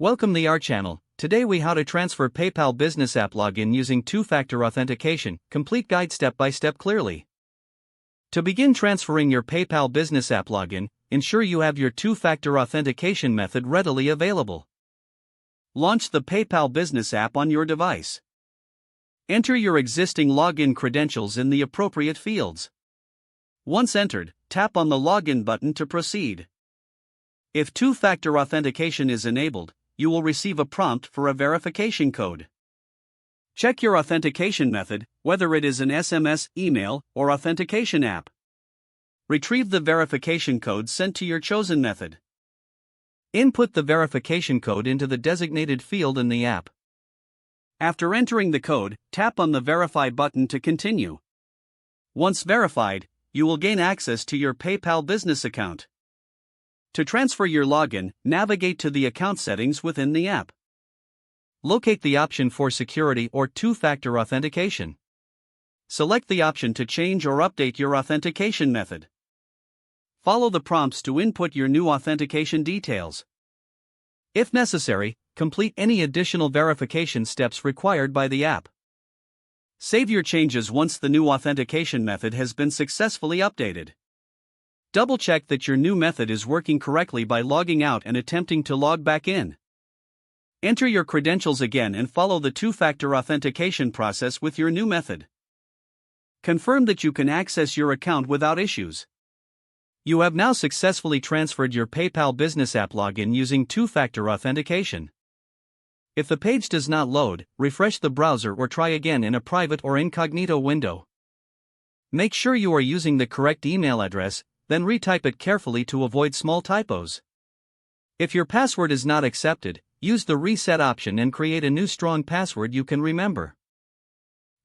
Welcome to our channel. Today we how to transfer PayPal business app login using two-factor authentication. Complete guide step by step clearly. To begin transferring your PayPal business app login, ensure you have your two-factor authentication method readily available. Launch the PayPal business app on your device. Enter your existing login credentials in the appropriate fields. Once entered, tap on the login button to proceed. If two-factor authentication is enabled, you will receive a prompt for a verification code. Check your authentication method, whether it is an SMS, email, or authentication app. Retrieve the verification code sent to your chosen method. Input the verification code into the designated field in the app. After entering the code, tap on the Verify button to continue. Once verified, you will gain access to your PayPal business account. To transfer your login, navigate to the account settings within the app. Locate the option for security or two-factor authentication. Select the option to change or update your authentication method. Follow the prompts to input your new authentication details. If necessary, complete any additional verification steps required by the app. Save your changes once the new authentication method has been successfully updated. Double-check that your new method is working correctly by logging out and attempting to log back in. Enter your credentials again and follow the two-factor authentication process with your new method. Confirm that you can access your account without issues. You have now successfully transferred your PayPal business app login using two-factor authentication. If the page does not load, refresh the browser or try again in a private or incognito window. Make sure you are using the correct email address, then retype it carefully to avoid small typos. If your password is not accepted, use the reset option and create a new strong password you can remember.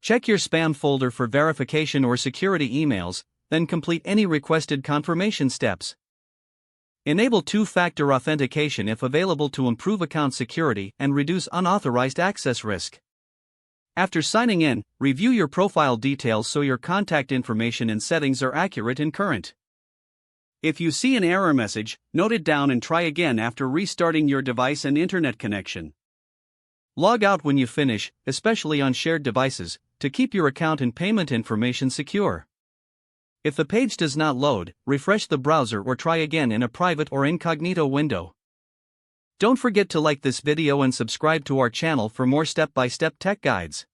Check your spam folder for verification or security emails, then complete any requested confirmation steps. Enable two-factor authentication if available to improve account security and reduce unauthorized access risk. After signing in, review your profile details so your contact information and settings are accurate and current. If you see an error message, note it down and try again after restarting your device and internet connection. Log out when you finish, especially on shared devices, to keep your account and payment information secure. If the page does not load, refresh the browser or try again in a private or incognito window. Don't forget to like this video and subscribe to our channel for more step-by-step tech guides.